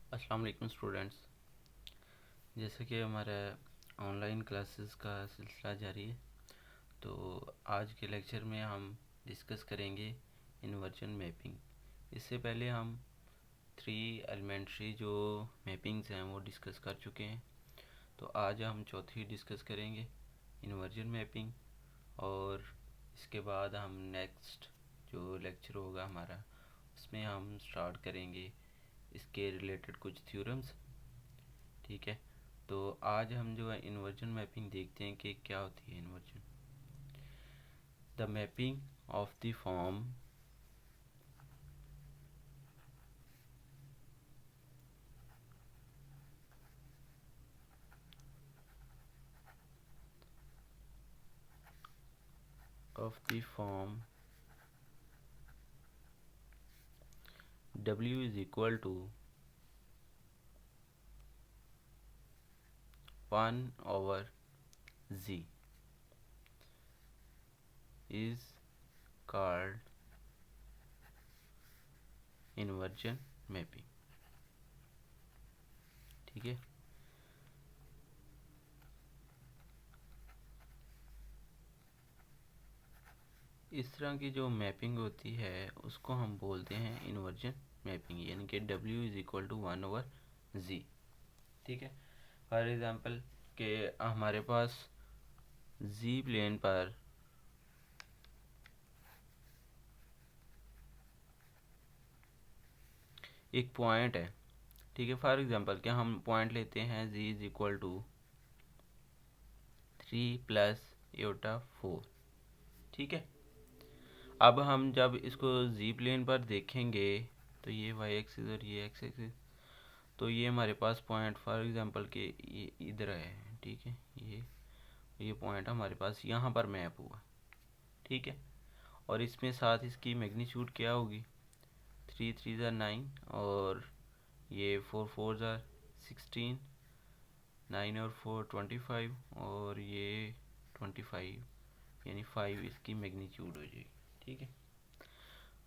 अस्सलाम वालेकुम स्टूडेंट्स। जैसे कि हमारा ऑनलाइन क्लासेस का सिलसिला जारी है, तो आज के लेक्चर में हम डिस्कस करेंगे इन्वर्जन मैपिंग। इससे पहले हम 3 एलिमेंट्री जो मैपिंग्स हैं वो डिस्कस कर चुके हैं। तो आज हम चौथी डिस्कस करेंगे इन्वर्जन मैपिंग, और इसके बाद हम नेक्स्ट जो लेक्चर होगा हमारा उसमें हम स्टार्ट करेंगे इसके रिलेटेड कुछ थ्योरम्स। ठीक है, तो आज हम जो है इन्वर्जन मैपिंग देखते हैं कि क्या होती है inversion. The mapping of the form of the form W is equal to 1 over Z is called inversion mapping। ठीक है, इस तरह की जो मैपिंग होती है उसको हम बोलते हैं इन्वर्जन मैपिंग, यानी कि W is equal to 1 over Z। ठीक है, फॉर एग्जांपल के हमारे पास Z प्लेन पर एक पॉइंट है। ठीक है, फॉर एग्जांपल क्या हम पॉइंट लेते हैं Z is equal to 3 plus eta 4। ठीक है, अब हम जब इसको Z प्लेन पर देखेंगे तो ये y एक्सिस और ये x एक्सिस, तो ये हमारे पास पॉइंट फॉर एग्जांपल के ये इधर है। ठीक है, ये पॉइंट हमारे पास यहाँ पर मैप हुआ। ठीक है, और इसमें साथ इसकी मैग्नीट्यूड क्या होगी, 3 3 ज़ा 9 और ये 4 4 ज़ा 16, 9 और 4 25 और ये 25, यानी 5 इसकी मैग्नीट्यूड हो जाएगी। ठीक है,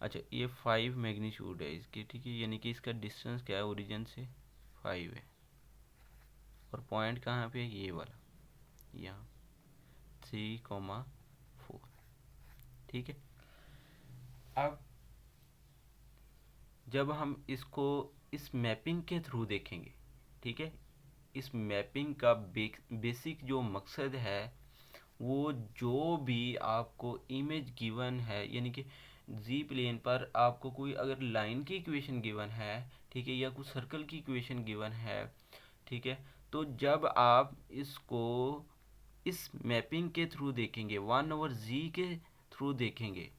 अच्छा ये 5 मैग्नीट्यूड है इसकी। ठीक है, यानी कि इसका डिस्टेंस क्या है, ओरिजिन से 5 है, और पॉइंट कहाँ पे है, ये वाला यहाँ 3,4। ठीक है, अब जब हम इसको इस मैपिंग के थ्रू देखेंगे, ठीक है, इस मैपिंग का बेसिक जो मकसद है वो जो भी आपको इमेज गिवन है, यानी कि जी प्लेन पर आपको कोई अगर लाइन की इक्वेशन गिवन है, ठीक है, या कुछ सर्कल की इक्वेशन गिवन है, ठीक है, तो जब आप इसको इस मैपिंग के थ्रू देखेंगे, 1 ओवर जी के थ्रू देखेंगे,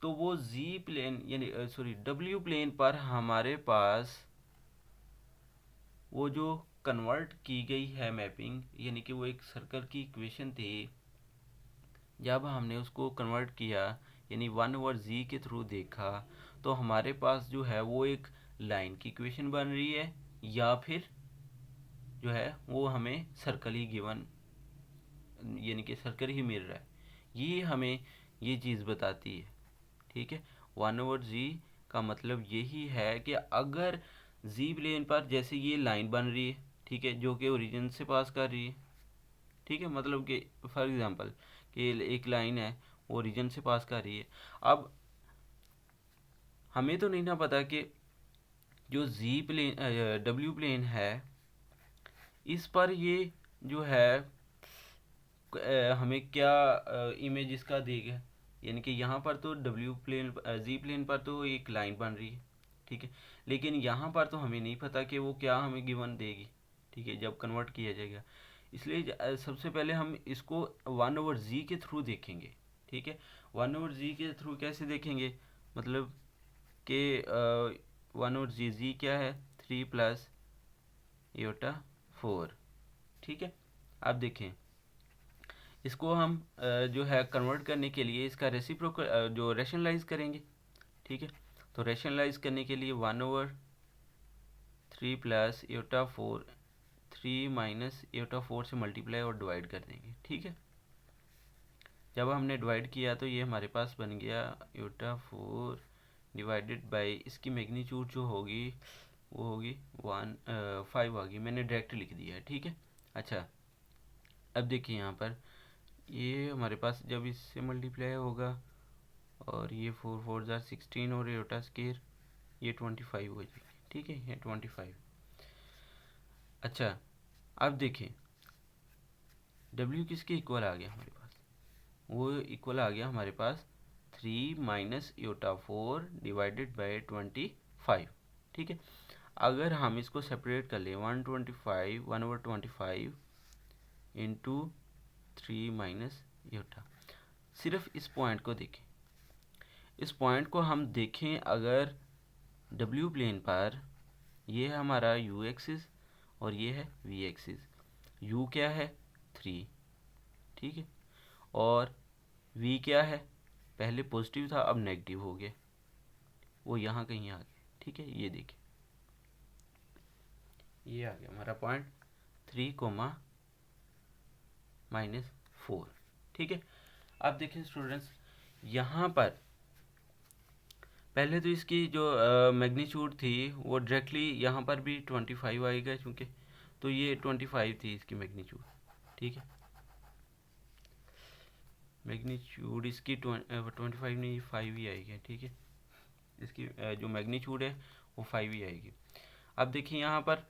तो वो जी प्लेन यानी सॉरी डब्ल्यू प्लेन पर हमारे पास वो जो कन्वर्ट की गई है मैपिंग, यानी कि वो एक सर्कल की इक्वेशन थी, जब हमने उसको कन्वर्ट किया यानी 1 ओवर जी के थ्रू देखा, तो हमारे पास जो है वो एक लाइन की इक्वेशन बन रही है, या फिर जो है वो हमें सर्कल ही गिवन, यानी कि सर्कल ही मिल रहा है। ये हमें ये चीज़ बताती है। ठीक है, 1 ओवर जी का मतलब यही है कि अगर जी प्लेन पर जैसे ये लाइन बन रही है, ठीक है, जो कि ओरिजिन से पास कर रही है। ठीक है, मतलब कि फॉर एग्जांपल कि एक लाइन है ओरिजिन से पास कर रही है। अब हमें तो नहीं ना पता कि जो जी प्लेन डब्ल्यू प्लेन है इस पर ये जो है हमें क्या इमेज इसका देगा, यानी कि यहाँ पर तो डब्ल्यू प्लेन जी प्लेन पर तो एक लाइन बन रही है। ठीक है, लेकिन यहाँ पर तो हमें नहीं पता कि वो क्या हमें गिवन देगी। ठीक है, जब कन्वर्ट किया जाएगा, इसलिए सबसे पहले हम इसको 1 ओवर जी के थ्रू देखेंगे। ठीक है, 1 ओवर जी के थ्रू कैसे देखेंगे, मतलब कि 1 ओवर जी, जी क्या है, 3 प्लस एटा 4। ठीक है, अब देखें इसको हम जो है कन्वर्ट करने के लिए इसका रेसिप्रोकल जो रेशनलाइज करेंगे। ठीक है, तो रेशनलाइज करने के लिए 1 ओवर 3 प्लस एटा 4, 3 माइनस एटा 4 से मल्टीप्लाई और डिवाइड कर देंगे। ठीक है, जब हमने डिवाइड किया तो ये हमारे पास बन गया एटा 4 डिवाइडेड बाय इसकी मैग्नीट्यूड जो होगी वो होगी 5 आ गई, मैंने डायरेक्ट लिख दिया है, ठीक है। अच्छा, अब देखिए यहाँ पर ये हमारे पास जब इससे मल्टीप्लाई होगा और ये 4 4 16 और एटा स्केयर ये 25 हो जाएगी, ठीक है, ये 25। अच्छा, अब देखिए W किसके इक्वल आ गया हमारे पास, वो इक्वल आ गया हमारे पास 3 माइनस एटा 4 डिवाइडेड बाई 25, ठीक है। अगर हम इसको सेपरेट कर लें 125 1/25 इंटू 3 माइनस एटा, सिर्फ इस पॉइंट को देखें, इस पॉइंट को हम देखें अगर W प्लेन पर, ये है हमारा U एक्सिस और ये है V एक्सिस। U क्या है 3, ठीक है, और V क्या है, पहले पॉजिटिव था अब नेगेटिव हो गया, वो यहाँ कहीं आ गया, ठीक है। ये देखिए ये आ गया हमारा पॉइंट 3 -4, ठीक है। अब देखिए स्टूडेंट्स, यहाँ पर पहले तो इसकी जो मैग्नीट्यूड थी वो डायरेक्टली यहाँ पर भी 25 आएगा, चूँकि तो ये 25 थी इसकी मैग्नीट्यूड, ठीक है। मैग्नीट्यूड इसकी 25 नहीं 5 ही आएगी, ठीक है। इसकी जो मैग्नीट्यूड है वो 5 ही आएगी। अब देखिए यहाँ पर,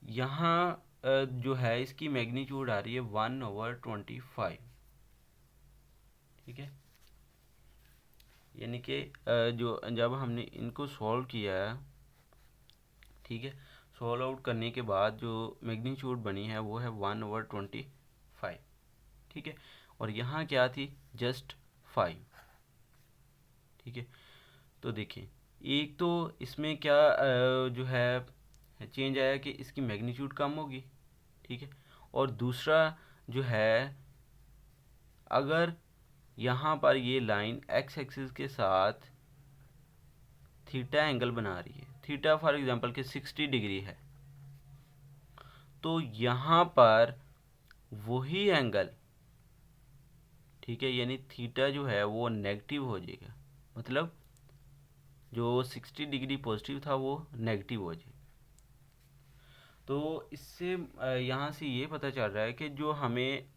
यहाँ जो है इसकी मैग्नीट्यूड आ रही है 1/25, ठीक है। यानी कि जो जब हमने इनको सॉल्व किया है, ठीक है, सॉल्व आउट करने के बाद जो मैग्नीट्यूड बनी है वो है 1/25, ठीक है। और यहाँ क्या थी, जस्ट 5, ठीक है। तो देखिए एक तो इसमें क्या जो है चेंज आया कि इसकी मैग्नीट्यूड कम होगी, ठीक है। और दूसरा जो है, अगर यहाँ पर ये लाइन एक्स एक्सिस के साथ थीटा एंगल बना रही है, थीटा फॉर एग्जांपल के 60 डिग्री है, तो यहाँ पर वही एंगल, ठीक है, यानी थीटा जो है वो नेगेटिव हो जाएगा, मतलब जो 60 डिग्री पॉजिटिव था वो नेगेटिव हो जाएगा। तो इससे यहाँ से ये पता चल रहा है कि जो हमें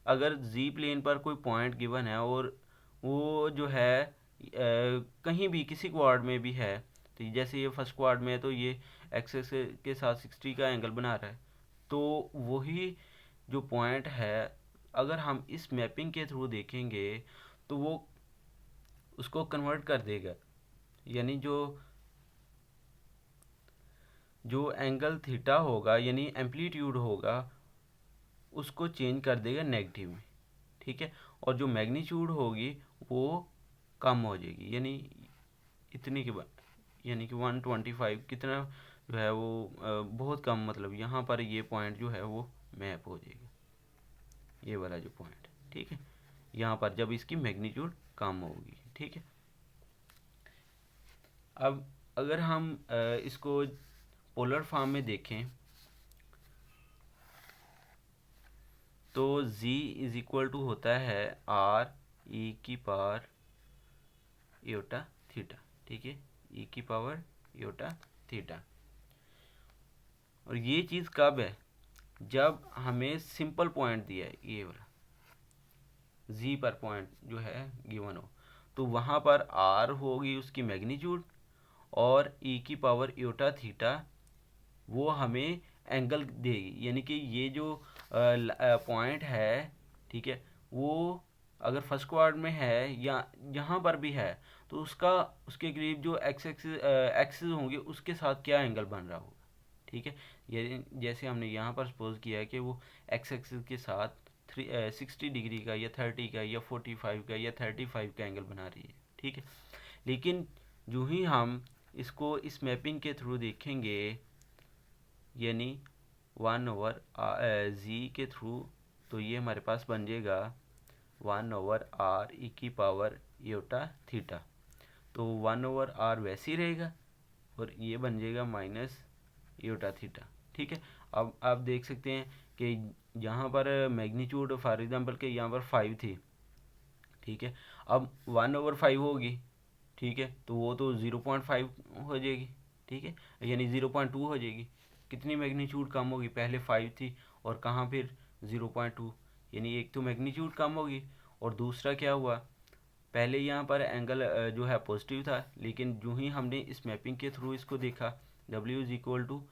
अगर जी प्लेन पर कोई पॉइंट गिवन है और वो जो है कहीं भी किसी क्वाड में भी है, तो जैसे ये फर्स्ट क्वाड में है तो ये एक्सेस के साथ 60 का एंगल बना रहा है, तो वही जो पॉइंट है अगर हम इस मैपिंग के थ्रू देखेंगे तो वो उसको कन्वर्ट कर देगा, यानी जो एंगल थीटा होगा यानी एम्पलीट्यूड होगा उसको चेंज कर देगा नेगेटिव में, ठीक है। और जो मैग्नीट्यूड होगी वो कम हो जाएगी, यानी इतनी के बाद, यानी कि 125 कितना जो है वो बहुत कम, मतलब यहाँ पर ये पॉइंट जो है वो मैप हो जाएगा, ये वाला जो पॉइंट, ठीक है, यहाँ पर जब इसकी मैग्नीट्यूड कम होगी, ठीक है। अब अगर हम इसको पोलर फॉर्म में देखें तो z इज इक्वल टू होता है r e⁻∠θ, ठीक है, e⁻∠θ। और ये चीज़ कब है, जब हमें सिंपल पॉइंट दिया है, ये वाला z पर पॉइंट जो है गिवन हो, तो वहाँ पर r होगी उसकी मैग्नीट्यूड और e⁻∠θ वो हमें एंगल देगी, यानी कि ये जो पॉइंट है, ठीक है, वो अगर फर्स्ट क्वाड्रेंट में है या यहाँ पर भी है तो उसके करीब जो एक्सिस होंगे उसके साथ क्या एंगल बन रहा होगा, ठीक है। ये जैसे हमने यहाँ पर सपोज किया है कि वो एक्स एक्सिस के साथ 60 डिग्री का या 30 का या 45 का या 35 का एंगल बना रही है, ठीक है। लेकिन जो ही हम इसको इस मैपिंग के थ्रू देखेंगे, यानी 1/z के थ्रू, तो ये हमारे पास बन जाएगा 1/r e⁻∠θ, तो 1/r वैसे ही रहेगा और ये बन जाएगा -θ, ठीक है। अब आप देख सकते हैं कि यहाँ पर मैग्नीट्यूड फॉर एग्जांपल के यहाँ पर 5 थी, ठीक है, अब 1/5 होगी ठीक है, तो वो तो 0.5 हो जाएगी, ठीक है, यानी 0.2 हो जाएगी। कितनी मैग्नीट्यूड कम होगी, पहले 5 थी और कहाँ फिर 0.2, यानी एक तो मैग्नीट्यूड कम होगी और दूसरा क्या हुआ, पहले यहाँ पर एंगल जो है पॉजिटिव था, लेकिन जो ही हमने इस मैपिंग के थ्रू इसको देखा W is equal to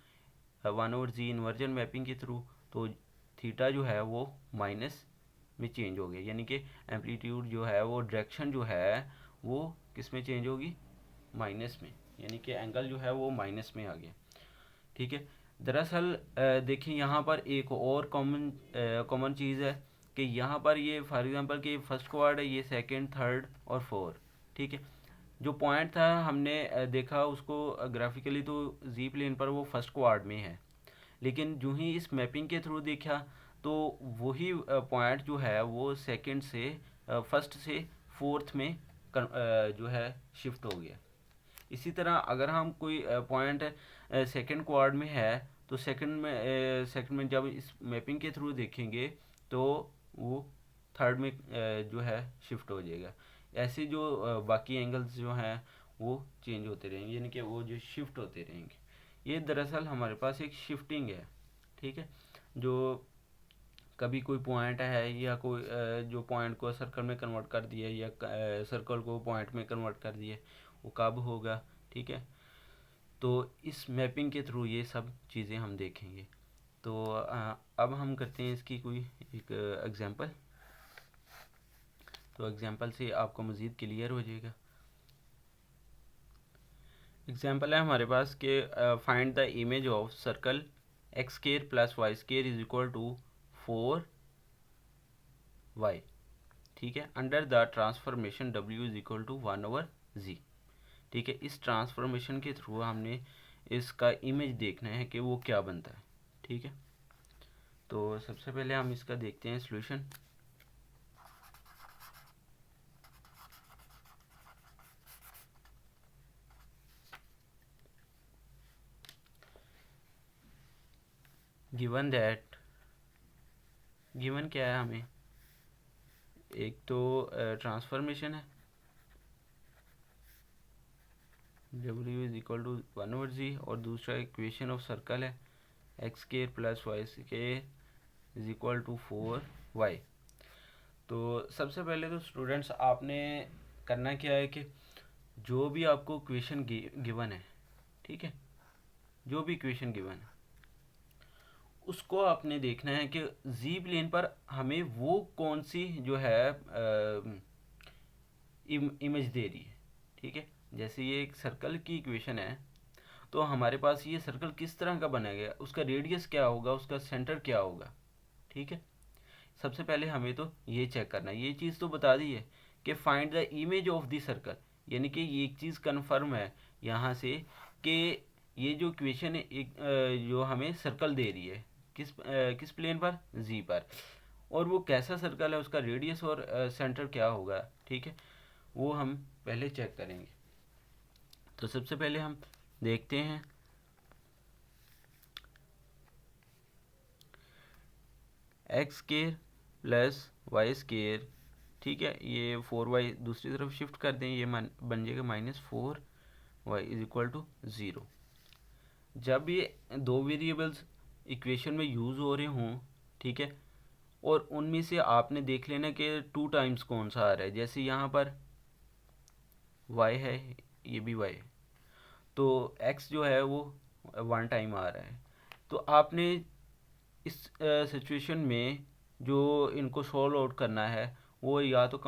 1/z inversion mapping के थ्रू, तो थीटा जो है वो माइनस में चेंज हो गया, यानी कि एम्पलीट्यूड जो है वो डायरेक्शन जो है वो किस में चेंज होगी, माइनस में, यानी कि एंगल जो है वो माइनस में आ गया, ठीक है। दरअसल देखिए यहाँ पर एक और कॉमन चीज़ है कि यहाँ पर ये फॉर एग्जांपल कि फर्स्ट क्वाड है, ये सेकंड, थर्ड और फोर्थ, ठीक है। जो पॉइंट था हमने देखा उसको ग्राफिकली तो जी प्लेन पर वो फर्स्ट क्वाड में है, लेकिन जो ही इस मैपिंग के थ्रू देखा तो वही पॉइंट जो है वो सेकंड से फर्स्ट से फोर्थ में जो है शिफ्ट हो गया। इसी तरह अगर हम कोई पॉइंट सेकंड क्वाड में है तो सेकंड में जब इस मैपिंग के थ्रू देखेंगे तो वो थर्ड में जो है शिफ्ट हो जाएगा। ऐसे जो बाकी एंगल्स जो हैं वो चेंज होते रहेंगे, यानी कि वो जो शिफ्ट होते रहेंगे। ये दरअसल हमारे पास एक शिफ्टिंग है, ठीक है। जो कभी कोई पॉइंट है या कोई जो पॉइंट को सर्कल में कन्वर्ट कर दिया या सर्कल को पॉइंट में कन्वर्ट कर दिया, वो कब होगा, ठीक है। तो इस मैपिंग के थ्रू ये सब चीज़ें हम देखेंगे। तो अब हम करते हैं इसकी कोई एक एग्जांपल, तो एग्जांपल से आपको मज़ीद क्लियर हो जाएगा। एग्जांपल है हमारे पास कि find the image of circle x square plus y square is equal to 4y, ठीक है, under the transformation W is equal to 1/z, ठीक है। इस ट्रांसफॉर्मेशन के थ्रू हमने इसका इमेज देखना है कि वो क्या बनता है, ठीक है। तो सबसे पहले हम इसका देखते हैं सॉल्यूशन। गिवन क्या है हमें, एक तो ट्रांसफॉर्मेशन है W is equal to 1/z और दूसरा इक्वेशन ऑफ सर्कल है x square plus y square is equal to 4y। तो सबसे पहले तो स्टूडेंट्स आपने करना क्या है कि जो भी आपको इक्वेशन गिवन है, ठीक है, जो भी इक्वेशन गिवन है उसको आपने देखना है कि जी प्लेन पर हमें वो कौन सी जो है इमेज दे रही है, ठीक है। जैसे ये एक सर्कल की इक्वेशन है, तो हमारे पास ये सर्कल किस तरह का बनेगा, उसका रेडियस क्या होगा, उसका सेंटर क्या होगा, ठीक है। सबसे पहले हमें तो ये चेक करना है, ये चीज़ तो बता दी है कि find the image of the circle, यानी कि ये एक चीज़ कन्फर्म है यहाँ से कि ये जो इक्वेशन है एक जो हमें सर्कल दे रही है किस प्लेन पर, जी पर, और वो कैसा सर्कल है, उसका रेडियस और सेंटर क्या होगा, ठीक है, वो हम पहले चेक करेंगे। तो सबसे पहले हम देखते हैं x square plus y square, ठीक है, ये 4y दूसरी तरफ शिफ्ट कर दें, ये बन जाएगा -4y इज इक्वल टू 0। जब ये दो वेरिएबल्स इक्वेशन में यूज़ हो रहे हों, ठीक है, और उनमें से आपने देख लेना कि 2 टाइम्स कौन सा आ रहा है। जैसे यहाँ पर y है, ये भी y है, तो x जो है वो 1 टाइम आ रहा है। तो आपने इस सिचुएशन में जो इनको सॉल्व आउट करना है वो या तो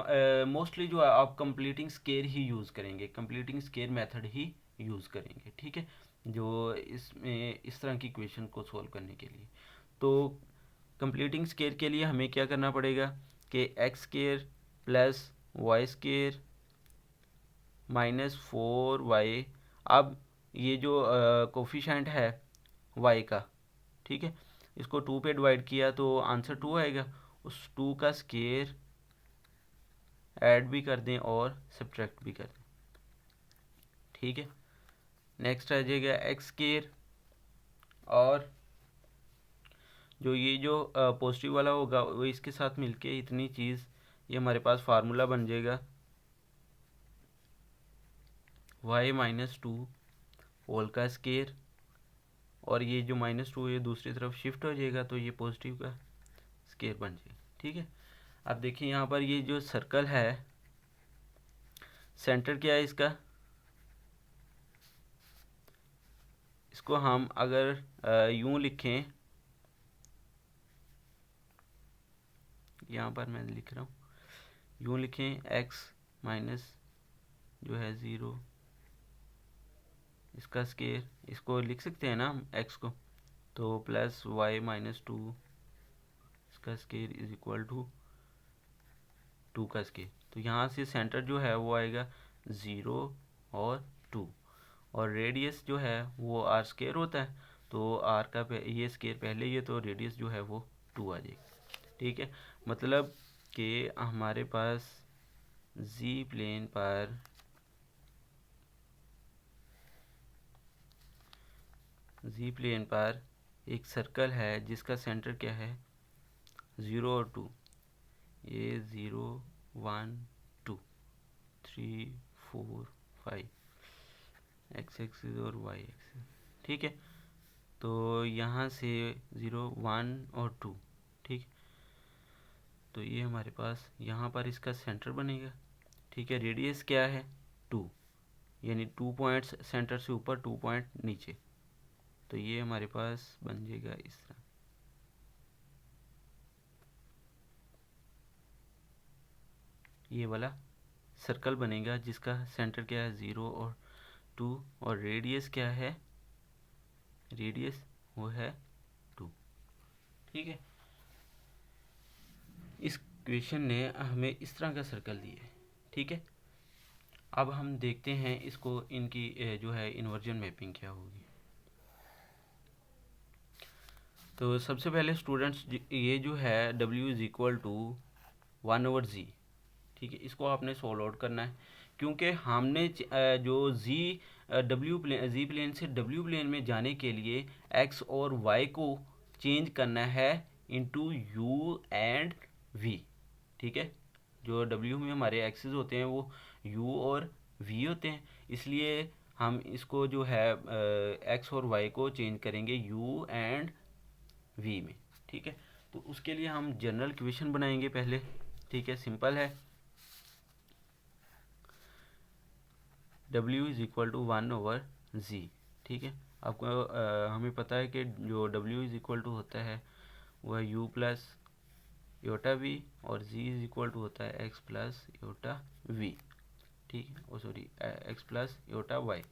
मोस्टली जो है आप कंप्लीटिंग स्केयर ही यूज़ करेंगे, कंप्लीटिंग स्केयर मेथड ही यूज़ करेंगे, ठीक है, जो इसमें इस तरह की इक्वेशन को सॉल्व करने के लिए। तो कंप्लीटिंग स्केयर के लिए हमें क्या करना पड़ेगा कि x square plus y square -4y, अब ये जो कोफिशेंट है y का, ठीक है, इसको 2 पे डिवाइड किया तो आंसर 2 आएगा। उस 2 का स्केयर ऐड भी कर दें और सब्ट्रैक्ट भी कर दें, ठीक है। नेक्स्ट आ जाएगा एक्स स्केयर, और जो ये जो पॉजिटिव वाला होगा वो इसके साथ मिलके इतनी चीज़, ये हमारे पास फार्मूला बन जाएगा वाई माइनस टू होल का स्केयर, और ये जो माइनस टू ये दूसरी तरफ शिफ्ट हो जाएगा तो ये पॉजिटिव का स्केयर बन जाएगा। ठीक है, अब देखिए यहाँ पर ये जो सर्कल है, सेंटर क्या है इसका, इसको हम अगर यूं लिखें, यहाँ पर मैं लिख रहा हूँ, यूं लिखें x माइनस जो है 0 इसका स्केयर, इसको लिख सकते हैं ना हम x को, तो प्लस वाई माइनस टू इसका स्केयर इज इक्वल टू 2 का स्केयर। तो यहाँ से सेंटर जो है वो आएगा 0 और 2, और रेडियस जो है वो आर स्केयर होता है, तो आर का ये स्केयर पहले ही है तो रेडियस जो है वो 2 आ जाएगी। ठीक है, मतलब कि हमारे पास जी प्लेन पर एक सर्कल है जिसका सेंटर क्या है 0 और 2, ये 0 1 2 3 4 5 एक्स एक्सिस और वाई एक्सिस। ठीक है, तो यहाँ से 0 1 और 2, ठीक, तो ये हमारे पास यहाँ पर इसका सेंटर बनेगा। ठीक है, रेडियस क्या है 2, यानी 2 पॉइंट्स सेंटर से ऊपर 2 पॉइंट नीचे, तो ये हमारे पास बन जाएगा इस तरह। ये वाला सर्कल बनेगा जिसका सेंटर क्या है 0 और 2, और रेडियस क्या है, रेडियस वो है 2। ठीक है, इस क्वेश्चन ने हमें इस तरह का सर्कल दिया है। ठीक है, अब हम देखते हैं इसको, इनकी जो है इन्वर्जन मैपिंग क्या होगी। तो सबसे पहले स्टूडेंट्स ये जो है W is equal to 1/z, ठीक है, इसको आपने सॉल्व आउट करना है, क्योंकि हमने जो Z प्लेन से W प्लेन में जाने के लिए X और Y को चेंज करना है इनटू U एंड V। ठीक है, जो W में हमारे एक्सिस होते हैं वो U और V होते हैं, इसलिए हम इसको जो है X और Y को चेंज करेंगे U एंड V में। ठीक है, तो उसके लिए हम जनरल इक्वेशन बनाएंगे पहले। ठीक है, सिंपल है, W is equal to 1/z। ठीक है, आपको हमें पता है कि जो W इज इक्वल टू होता है वह U प्लस योटा V, और Z इज इक्वल टू होता है X प्लस योटा V। ठीक है, oh sorry X plus iota Y।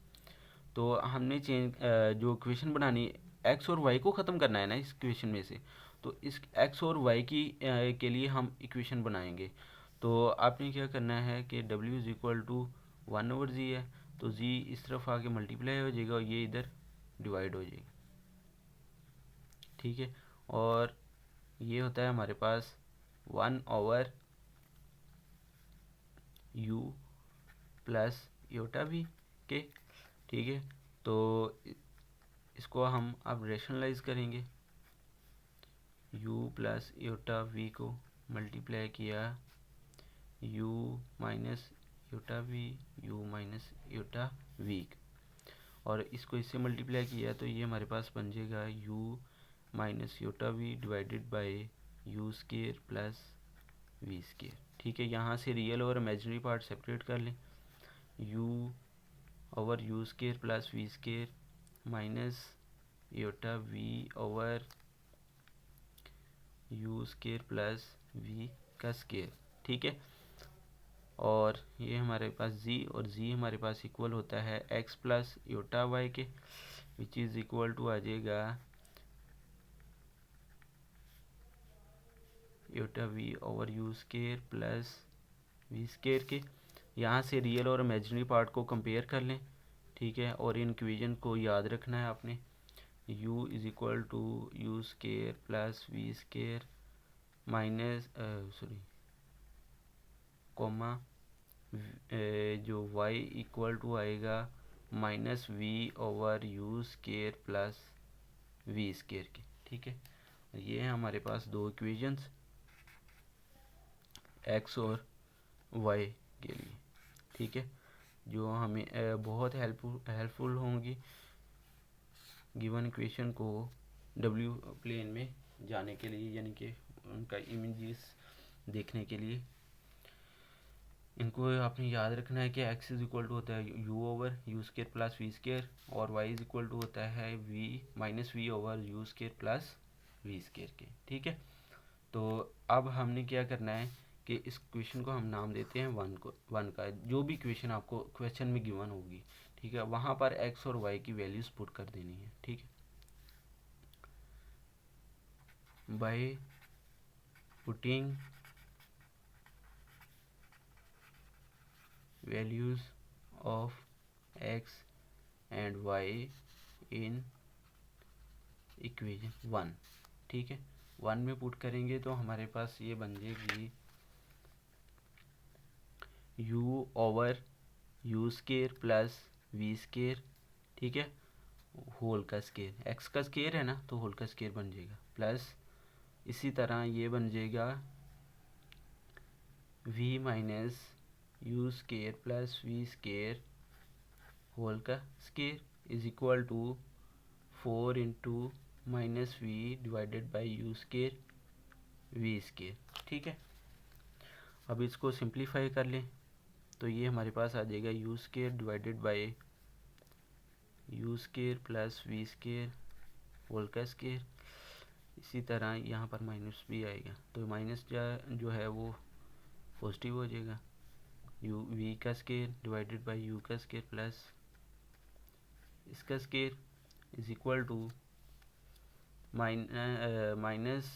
तो हमने जो इक्वेशन बनानी, X और Y को ख़त्म करना है ना इस इक्वेशन में से, तो इस X और Y के लिए हम इक्वेशन बनाएंगे। तो आपने क्या करना है कि W is equal to 1/z है, तो Z इस तरफ आके मल्टीप्लाई हो जाएगा और ये इधर डिवाइड हो जाएगा। ठीक है, और ये होता है हमारे पास 1/u प्लस योटा V के। ठीक है, तो इसको हम अब रेशनलाइज करेंगे, u प्लस योटा V को मल्टीप्लाई किया u minus iota V, u minus iota V, और इसको इससे मल्टीप्लाई किया तो ये हमारे पास बन जाएगा u minus iota V divided by u square plus V square. ठीक है, यहाँ से रियल और इमेजिनरी पार्ट सेपरेट कर लें, u over u square plus V square minus iota V over u square plus V का स्केयर। ठीक है, और ये हमारे पास z, और z हमारे पास इक्वल होता है x प्लस योटा y के, विच इज़ इक्वल टू आ जाएगा iota v over u square plus v square के। यहाँ से रियल और इमेजिनरी पार्ट को कंपेयर कर लें। ठीक है, और इन इक्वेशन को याद रखना है आपने, u is equal to u square plus we square minus sorry comma जो y इक्वल टू आएगा minus v over u square plus we square के। ठीक है, ये है हमारे पास दो इक्वेशंस x और y के लिए। ठीक है, जो हमें बहुत हेल्पफुल होंगी गिवन इक्वेशन को डब्ल्यू प्लेन में जाने के लिए, यानी कि उनका इमेजेस देखने के लिए। इनको आपने याद रखना है कि x इज इक्वल टू होता है u over u square plus we square, और y इज इक्वल टू होता है v minus v over u square plus we square के। ठीक है, तो अब हमने क्या करना है कि इस क्वेश्चन को हम नाम देते हैं वन का। जो भी क्वेश्चन आपको क्वेश्चन में गिवन होगी, ठीक है, वहाँ पर x और y की वैल्यूज पुट कर देनी है। ठीक है, by putting values of x and y in equation 1। ठीक है, 1 में पुट करेंगे तो हमारे पास ये बन जाएगी u over u square plus we square, ठीक है, होल का स्केयर, x का स्केयर है ना तो होल का स्केयर बन जाएगा, प्लस इसी तरह ये बन जाएगा v minus U square plus we square whole का square is equal to 4 into minus V divided by you square V square. ठीक है, अब इसको सिंप्लीफाई कर लें तो ये हमारे पास आ जाएगा you square divided by you square plus we square whole का स्केयर। इसी तरह यहाँ पर माइनस भी आएगा तो माइनस जो है वो पॉजिटिव हो जाएगा, यू वी का स्केयर डिवाइडेड बाई यू का स्केयर प्लस इसका square is equal to minus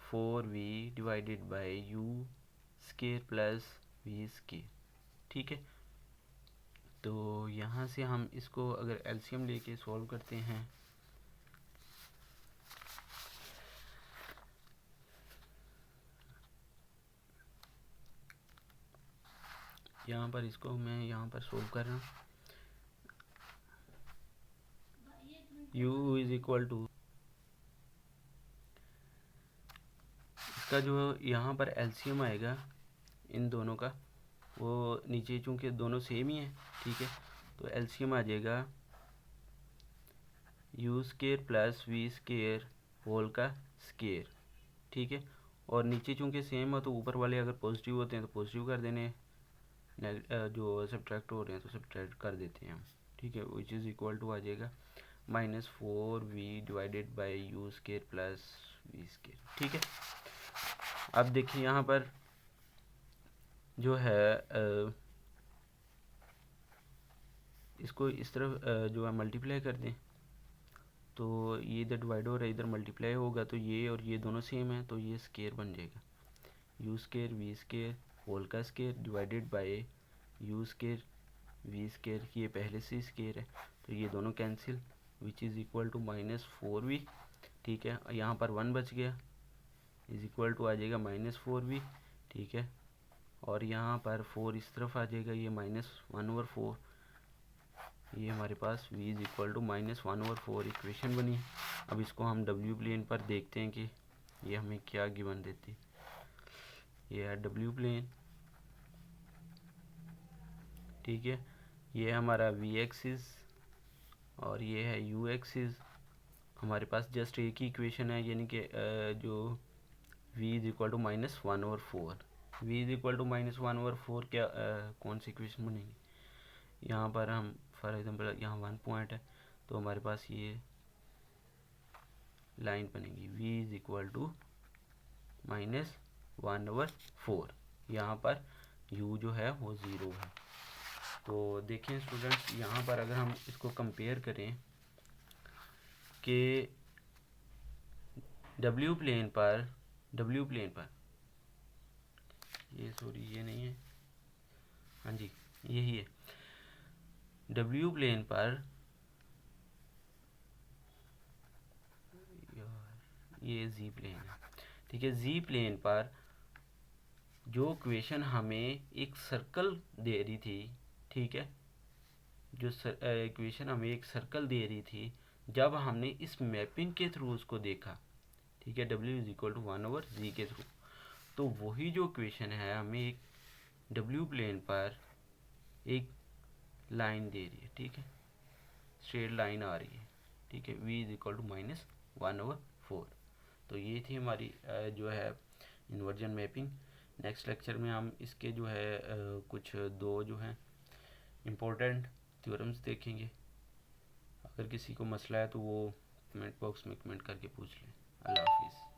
4v divided by you square plus we square. ठीक है, तो यहाँ से हम इसको अगर एलसीएम लेके सॉल्व करते हैं यहाँ पर, इसको मैं यहाँ पर सोल्व कर रहा हूँ। u इज इक्वल टू, इसका जो यहाँ पर एलसीएम आएगा इन दोनों का, वो नीचे चूँकि दोनों सेम ही है, ठीक है, तो एलसीएम आ जाएगा you square plus we square whole का स्केयर। ठीक है, और नीचे चूँकि सेम है तो ऊपर वाले अगर पॉजिटिव होते हैं तो पॉजिटिव कर देने, जो सब्ट्रैक्ट हो रहे हैं तो सब्ट्रैक्ट कर देते हैं हम। ठीक है, विच इज़ इक्वल टू आ जाएगा minus 4v divided by you square plus we square. ठीक है, अब देखिए यहाँ पर जो है इसको इस तरफ जो है मल्टीप्लाई कर दें तो ये इधर डिवाइड हो रहा है, इधर मल्टीप्लाई होगा तो ये और ये दोनों सेम है तो ये स्केयर बन जाएगा, you square V square whole का square divided by U square V square, ये पहले से स्केयर है तो ये दोनों cancel, which is equal to minus 4v। ठीक है, यहाँ पर 1 बच गया, इज इक्वल टू आ जाएगा माइनस 4v। ठीक है, और यहाँ पर 4 इस तरफ आ जाएगा, ये माइनस 1/4, ये हमारे पास v is equal to minus 1/4 equation बनी। अब इसको हम w प्लेन पर देखते हैं कि ये हमें क्या गिवन देती। ये है w प्लेन, ठीक है, ये हमारा v एक्सिस और ये है u एक्सिस। हमारे पास जस्ट एक ही इक्वेशन है, यानी कि जो v is equal to minus 1/4, v is equal to minus 1/4 क्या कौन सी इक्वेशन बनेगी। यहाँ पर हम फॉर एग्जांपल यहाँ 1 पॉइंट है तो हमारे पास ये लाइन बनेगी v is equal to minus 1/4, यहाँ पर u जो है वो 0 है। तो देखें स्टूडेंट्स, यहाँ पर अगर हम इसको कंपेयर करें कि w प्लेन पर ये सॉरी ये नहीं है, हाँ जी यही है, w प्लेन पर ये z प्लेन है, ठीक है, z प्लेन पर जो इक्वेशन हमें एक सर्कल दे रही थी, ठीक है, जो इक्वेशन हमें एक सर्कल दे रही थी, जब हमने इस मैपिंग के थ्रू उसको देखा, ठीक है, w is equal to 1/z के थ्रू, तो वही जो इक्वेशन है हमें एक डब्ल्यू प्लेन पर एक लाइन दे रही है, ठीक है, स्ट्रेट लाइन आ रही है, ठीक है, v इज इक्वल टू -1/4। तो ये थी हमारी जो है इन्वर्जन मैपिंग। नेक्स्ट लेक्चर में हम इसके जो है कुछ दो जो हैं इम्पोर्टेंट थ्योरम्स देखेंगे। अगर किसी को मसला है तो वो कमेंट बॉक्स में कमेंट करके पूछ लें। अल्लाह हाफिज़।